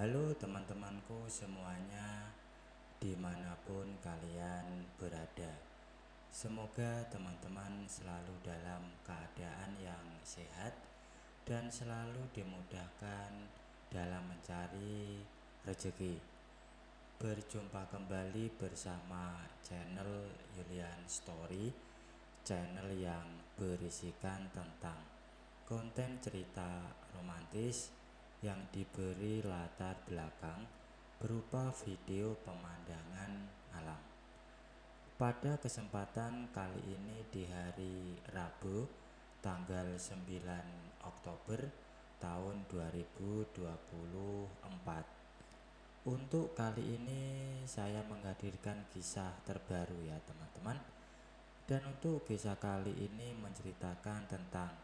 Halo teman-temanku semuanya, dimanapun kalian berada. Semoga teman-teman selalu dalam keadaan yang sehat dan selalu dimudahkan dalam mencari rezeki. Berjumpa kembali bersama channel Yulian Story, channel yang berisikan tentang konten cerita romantis yang diberi latar belakang berupa video pemandangan alam. Pada kesempatan kali ini di hari Rabu tanggal 9 Oktober tahun 2024. Untuk kali ini saya menghadirkan kisah terbaru ya teman-teman. Dan untuk kisah kali ini menceritakan tentang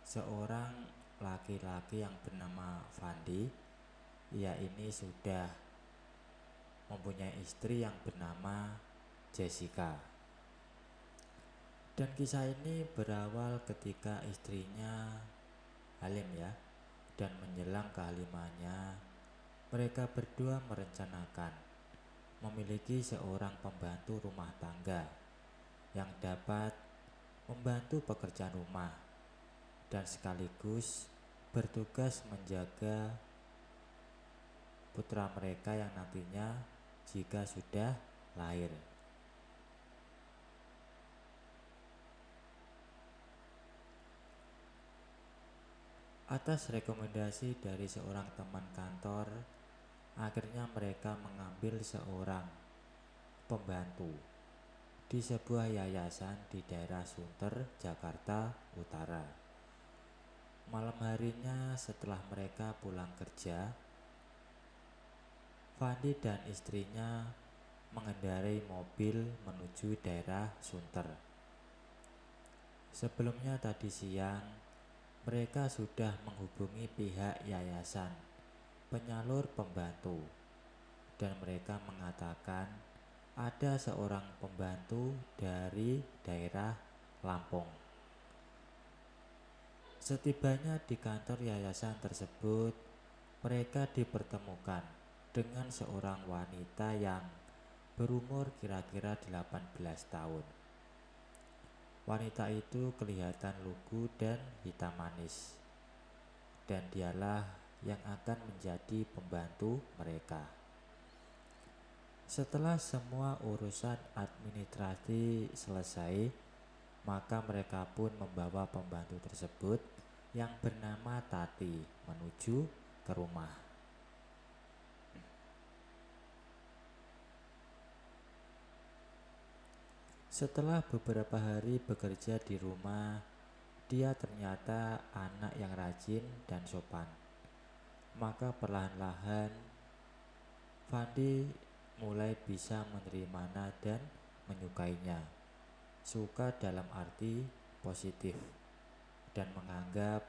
seorang laki-laki yang bernama Fandi. Ia ini sudah mempunyai istri yang bernama Jessica. Dan kisah ini berawal ketika istrinya halim ya. Dan menjelang kehalimannya, mereka berdua merencanakan memiliki seorang pembantu rumah tangga yang dapat membantu pekerjaan rumah dan sekaligus bertugas menjaga putra mereka yang nantinya jika sudah lahir. Atas rekomendasi dari seorang teman kantor, akhirnya mereka mengambil seorang pembantu di sebuah yayasan di daerah Sunter, Jakarta Utara. Malam harinya setelah mereka pulang kerja, Fandi dan istrinya mengendarai mobil menuju daerah Sunter. Sebelumnya tadi siang, mereka sudah menghubungi pihak yayasan penyalur pembantu dan mereka mengatakan ada seorang pembantu dari daerah Lampung. Setibanya di kantor yayasan tersebut, mereka dipertemukan dengan seorang wanita yang berumur kira-kira 18 tahun. Wanita itu kelihatan lugu dan hitam manis, dan dialah yang akan menjadi pembantu mereka. Setelah semua urusan administrasi selesai, maka mereka pun membawa pembantu tersebut yang bernama Tati menuju ke rumah. Setelah beberapa hari bekerja di rumah, dia ternyata anak yang rajin dan sopan. Maka perlahan-lahan Fandi mulai bisa menerimanya dan menyukainya. Suka dalam arti positif dan menganggap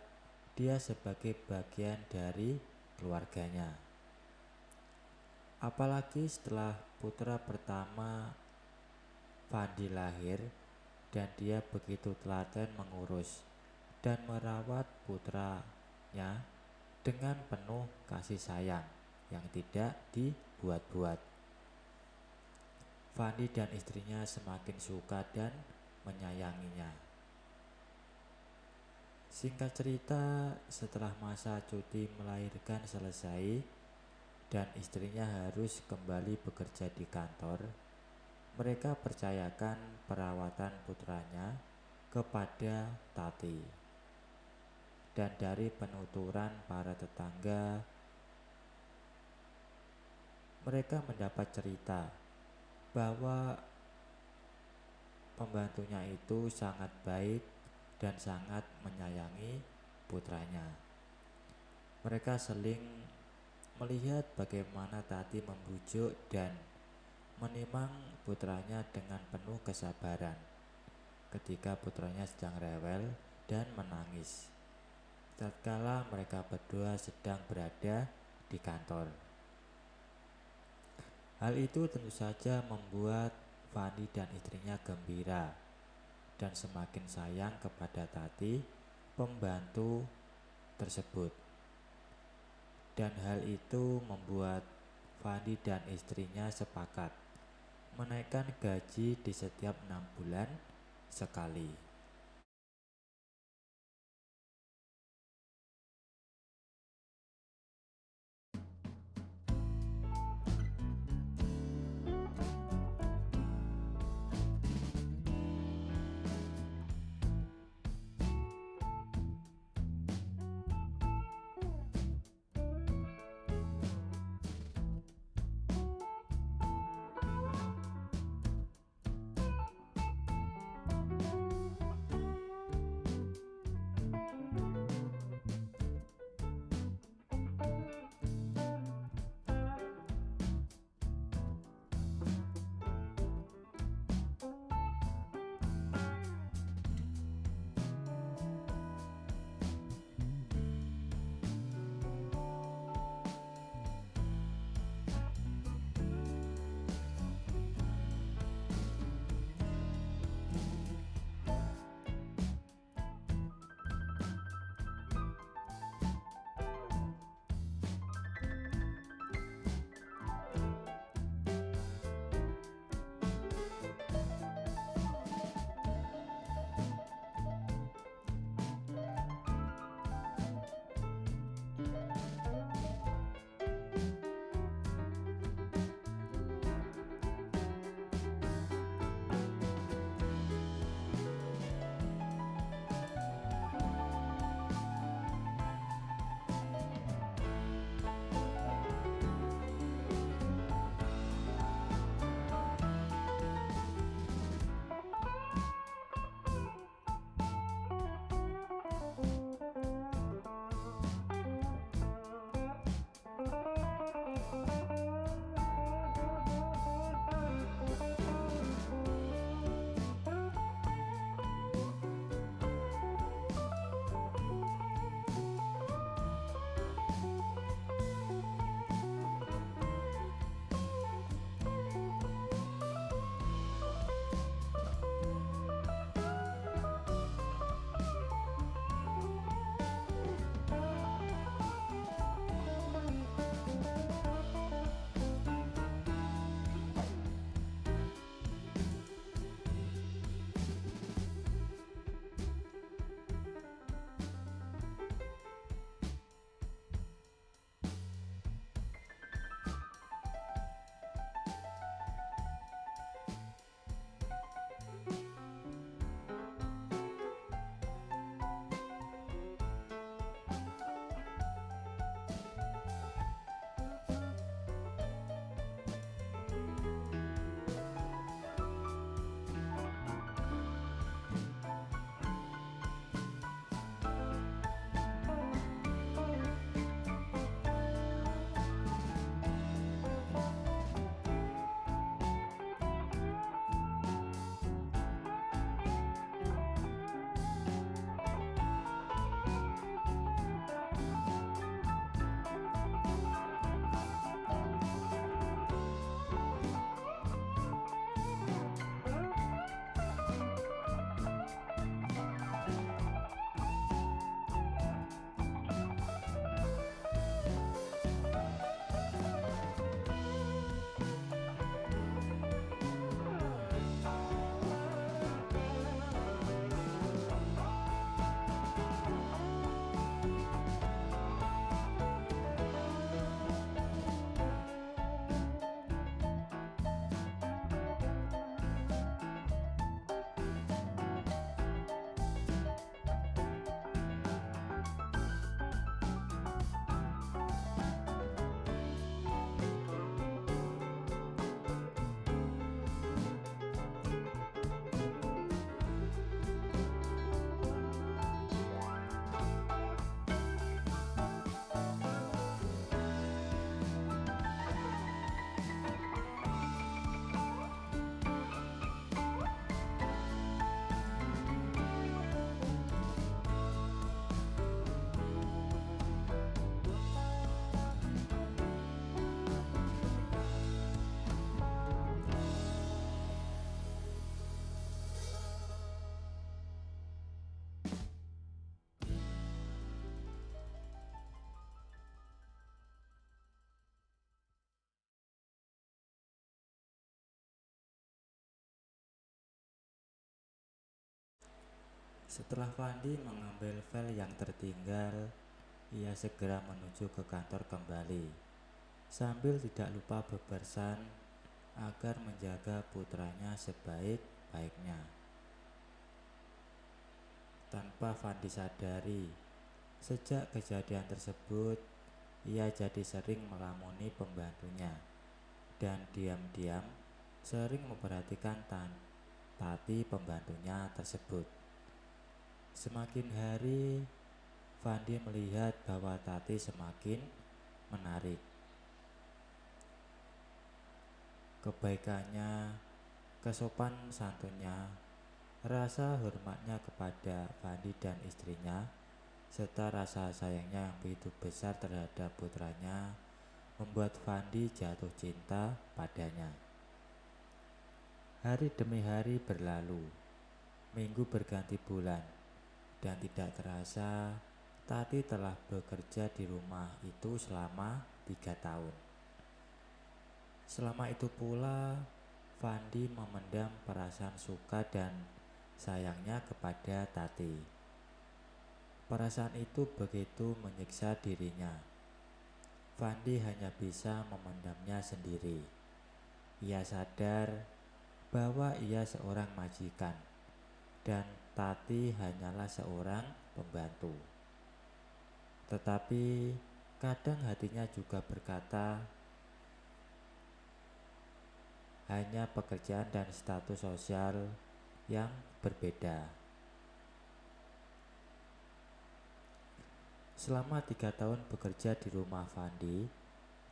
dia sebagai bagian dari keluarganya. Apalagi setelah putra pertama Fandi lahir dan dia begitu telaten mengurus dan merawat putranya dengan penuh kasih sayang yang tidak dibuat-buat. Fandi dan istrinya semakin suka dan menyayanginya. Singkat cerita, setelah masa cuti melahirkan selesai dan istrinya harus kembali bekerja di kantor, mereka percayakan perawatan putranya kepada Tati. Dan dari penuturan para tetangga, mereka mendapat cerita bahwa pembantunya itu sangat baik dan sangat menyayangi putranya. Mereka seling melihat bagaimana Tati membujuk dan menimang putranya dengan penuh kesabaran ketika putranya sedang rewel dan menangis tatkala mereka berdua sedang berada di kantor. Hal itu tentu saja membuat Fandi dan istrinya gembira dan semakin sayang kepada Tati, pembantu tersebut. Dan hal itu membuat Fandi dan istrinya sepakat menaikkan gaji di setiap 6 bulan sekali. Setelah Fandi mengambil file yang tertinggal, ia segera menuju ke kantor kembali, sambil tidak lupa berpesan agar menjaga putranya sebaik-baiknya. Tanpa Fandi sadari, sejak kejadian tersebut, ia jadi sering melamuni pembantunya dan diam-diam sering memperhatikan Tati pembantunya tersebut. Semakin hari, Fandi melihat bahwa Tati semakin menarik. Kebaikannya, kesopan santunnya, rasa hormatnya kepada Fandi dan istrinya, serta rasa sayangnya yang begitu besar terhadap putranya membuat Fandi jatuh cinta padanya. Hari demi hari berlalu, minggu berganti bulan, dan tidak terasa Tati telah bekerja di rumah itu selama 3 tahun. Selama itu pula, Fandi memendam perasaan suka dan sayangnya kepada Tati. Perasaan itu begitu menyiksa dirinya. Fandi hanya bisa memendamnya sendiri. Ia sadar bahwa ia seorang majikan dan Tati hanyalah seorang pembantu. Tetapi kadang hatinya juga berkata, hanya pekerjaan dan status sosial yang berbeda. Selama 3 tahun bekerja di rumah Fandi,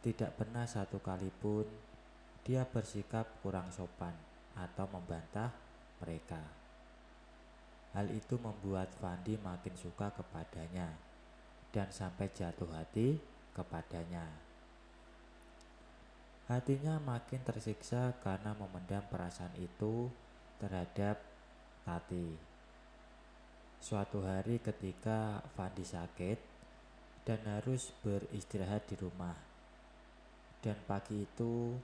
tidak pernah satu kali pun dia bersikap kurang sopan atau membantah mereka. Hal itu membuat Fandi makin suka kepadanya dan sampai jatuh hati kepadanya. Hatinya makin tersiksa karena memendam perasaan itu terhadap Tati. Suatu hari ketika Fandi sakit dan harus beristirahat di rumah, dan pagi itu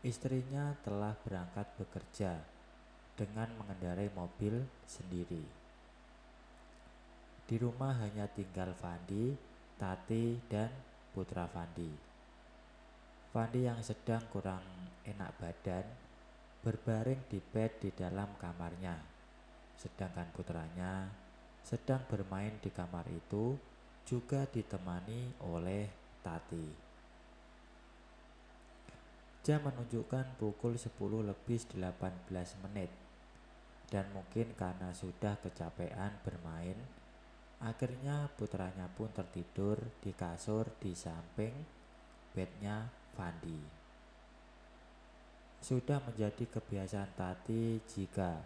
istrinya telah berangkat bekerja dengan mengendarai mobil sendiri. Di rumah hanya tinggal Fandi, Tati, dan putra Fandi. Fandi yang sedang kurang enak badan berbaring di bed di dalam kamarnya, sedangkan putranya sedang bermain di kamar itu juga ditemani oleh Tati. Jam menunjukkan pukul 10 lebih 18 menit, dan mungkin karena sudah kecapean bermain, akhirnya putranya pun tertidur di kasur di samping bednya Fandi. Sudah menjadi kebiasaan Tati jika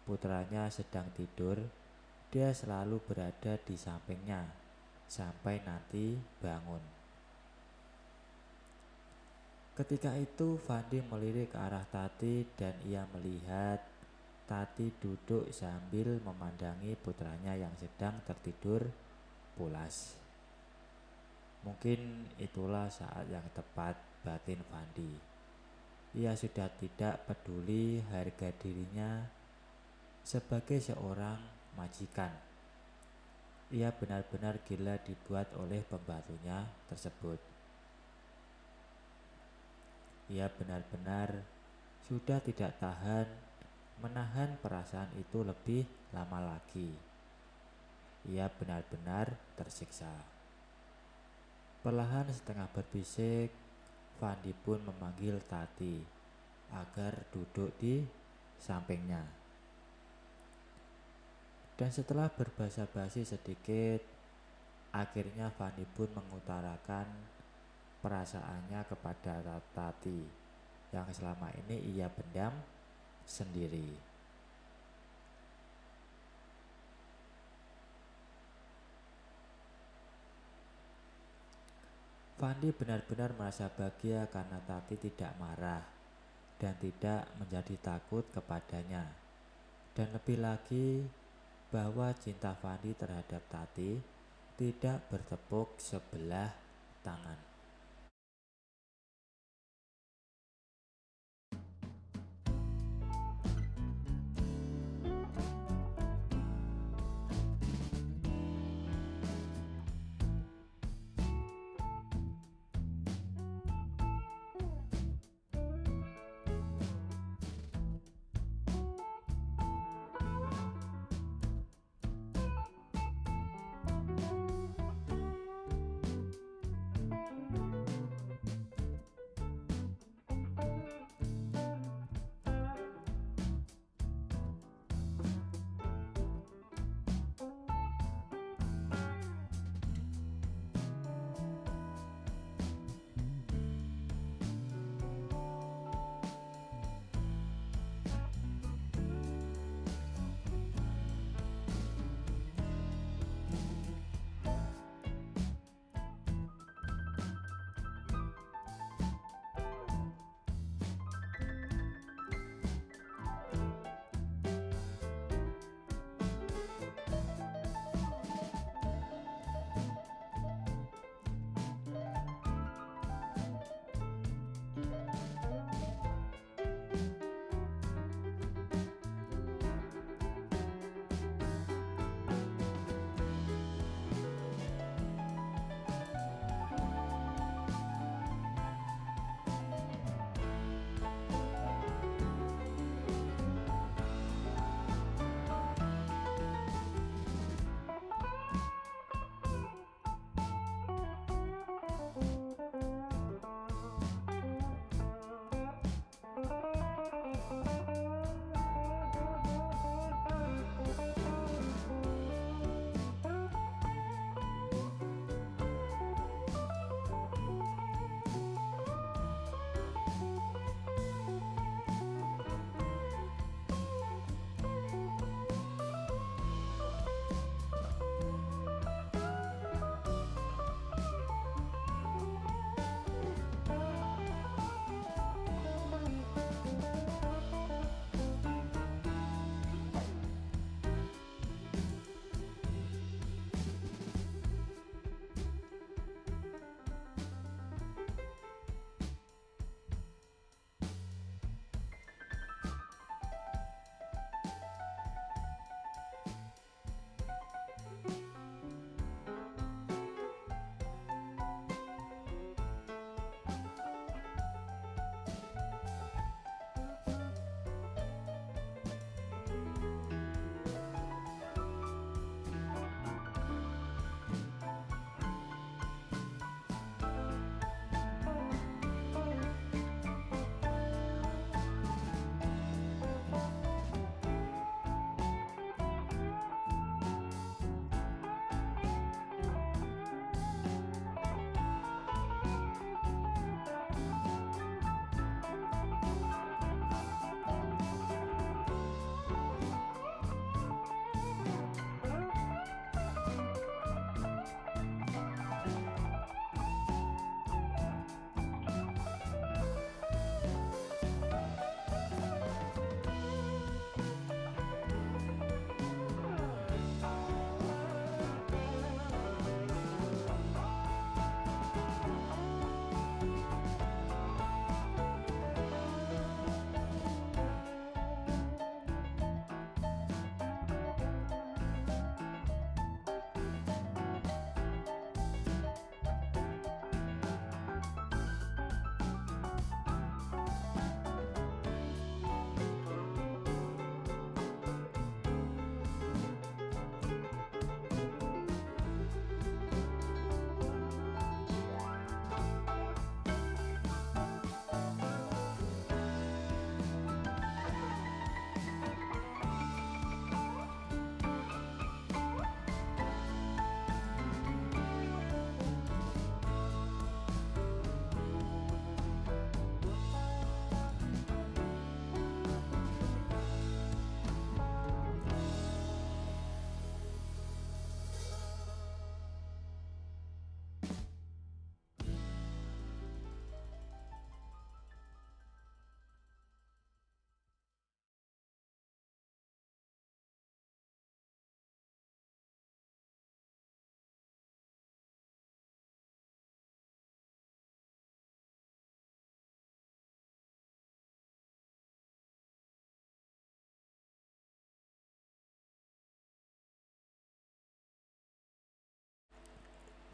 putranya sedang tidur, dia selalu berada di sampingnya sampai nanti bangun. Ketika itu Fandi melirik ke arah Tati dan ia melihat Tati duduk sambil memandangi putranya yang sedang tertidur pulas. Mungkin itulah saat yang tepat batin Fandi. Ia sudah tidak peduli harga dirinya sebagai seorang majikan. Ia benar-benar gila dibuat oleh pembantunya tersebut. Ia benar-benar sudah tidak tahan menahan perasaan itu lebih lama lagi. Ia benar-benar tersiksa. Perlahan setengah berbisik, Fandi pun memanggil Tati agar duduk di sampingnya. Dan setelah berbasa-basi sedikit, akhirnya Fandi pun mengutarakan perasaannya kepada Tati yang selama ini ia pendam sendiri. Fandi benar-benar merasa bahagia karena Tati tidak marah dan tidak menjadi takut kepadanya. Dan lebih lagi bahwa cinta Fandi terhadap Tati tidak bertepuk sebelah tangan.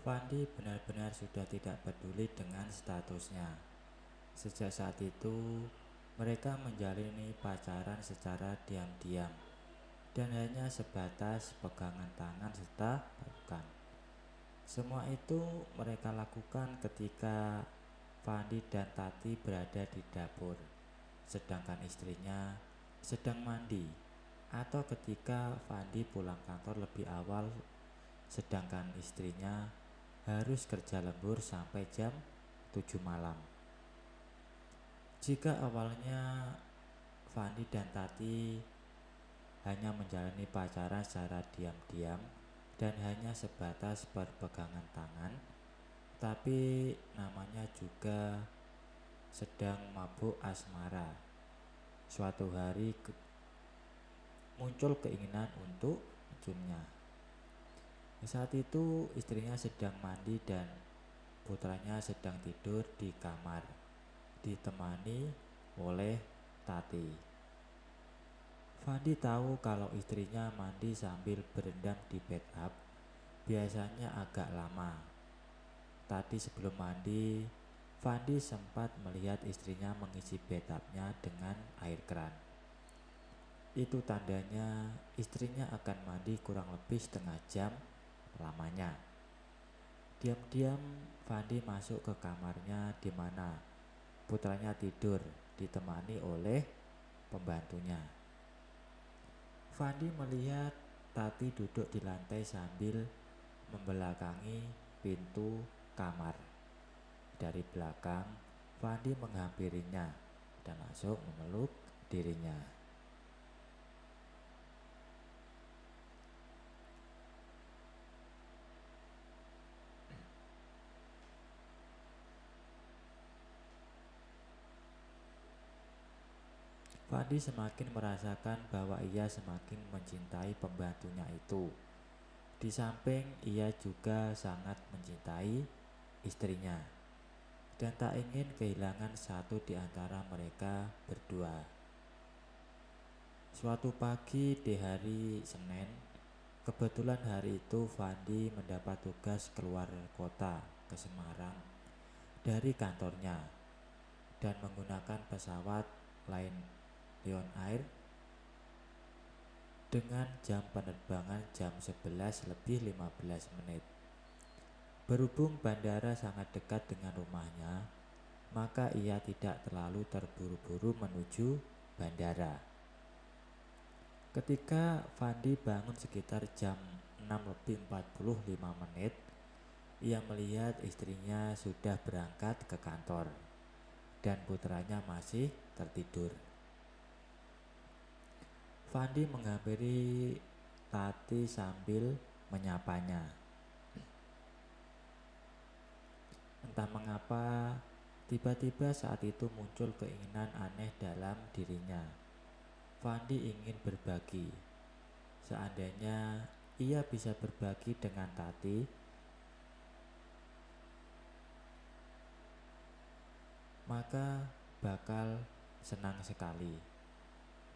Fandi benar-benar sudah tidak peduli dengan statusnya. Sejak saat itu, mereka menjalani pacaran secara diam-diam dan hanya sebatas pegangan tangan serta pelukan. Semua itu mereka lakukan ketika Fandi dan Tati berada di dapur, sedangkan istrinya sedang mandi, atau ketika Fandi pulang kantor lebih awal sedangkan istrinya harus kerja lembur sampai jam 7 malam. Jika awalnya Fandi dan Tati hanya menjalani pacaran secara diam-diam dan hanya sebatas berpegangan tangan, tapi namanya juga sedang mabuk asmara. Suatu hari muncul keinginan untuk menciumnya. Saat itu istrinya sedang mandi dan putranya sedang tidur di kamar, ditemani oleh Tati. Fandi tahu kalau istrinya mandi sambil berendam di bathtub biasanya agak lama. Tadi sebelum mandi, Fandi sempat melihat istrinya mengisi bathtubnya dengan air keran. Itu tandanya istrinya akan mandi kurang lebih setengah jam lamanya. Diam-diam Fandi masuk ke kamarnya di mana putranya tidur ditemani oleh pembantunya. Fandi melihat Tati duduk di lantai sambil membelakangi pintu kamar. Dari belakang, Fandi menghampirinya dan langsung memeluk dirinya. Fandi semakin merasakan bahwa ia semakin mencintai pembantunya itu. Di samping ia juga sangat mencintai istrinya dan tak ingin kehilangan satu di antara mereka berdua. Suatu pagi di hari Senin, kebetulan hari itu Fandi mendapat tugas keluar kota ke Semarang dari kantornya dan menggunakan pesawat Lion Air dengan jam penerbangan jam 11 lebih 15 menit. Berhubung bandara sangat dekat dengan rumahnya, maka ia tidak terlalu terburu-buru menuju bandara. Ketika Fandi bangun sekitar jam 6 lebih 45 menit, ia melihat istrinya sudah berangkat ke kantor dan putranya masih tertidur. Fandi menghampiri Tati sambil menyapanya. Entah mengapa, tiba-tiba saat itu muncul keinginan aneh dalam dirinya. Fandi ingin berbagi. Seandainya ia bisa berbagi dengan Tati, maka bakal senang sekali.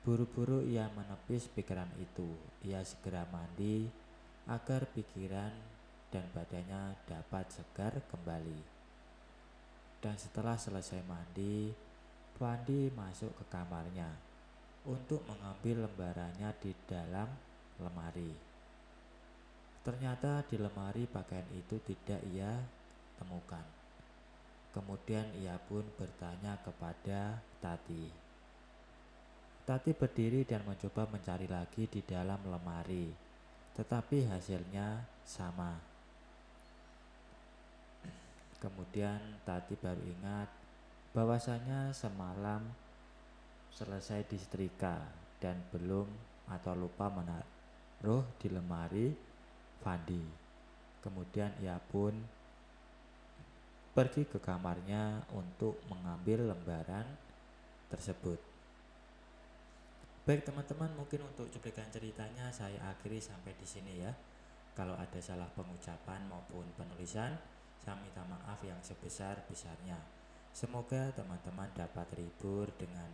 Buru-buru ia menepis pikiran itu. Ia segera mandi agar pikiran dan badannya dapat segar kembali. Dan setelah selesai mandi, Fandi masuk ke kamarnya untuk mengambil lembarannya di dalam lemari. Ternyata di lemari pakaian itu tidak ia temukan. Kemudian ia pun bertanya kepada Tati. Tati berdiri dan mencoba mencari lagi di dalam lemari, tetapi hasilnya sama. Kemudian Tati baru ingat bahwasanya semalam selesai disetrika dan belum atau lupa menaruh di lemari Fandi. Kemudian ia pun pergi ke kamarnya untuk mengambil lembaran tersebut. Baik teman-teman, mungkin untuk cuplikan ceritanya saya akhiri sampai di sini ya. Kalau ada salah pengucapan maupun penulisan, saya minta maaf yang sebesar-besarnya. Semoga teman-teman dapat terhibur dengan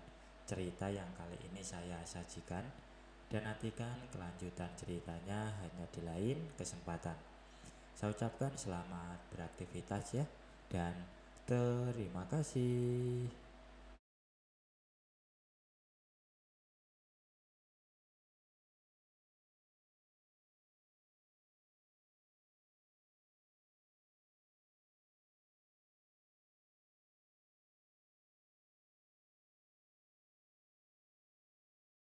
cerita yang kali ini saya sajikan, dan nantikan kelanjutan ceritanya hanya di lain kesempatan. Saya ucapkan selamat beraktivitas ya, dan terima kasih.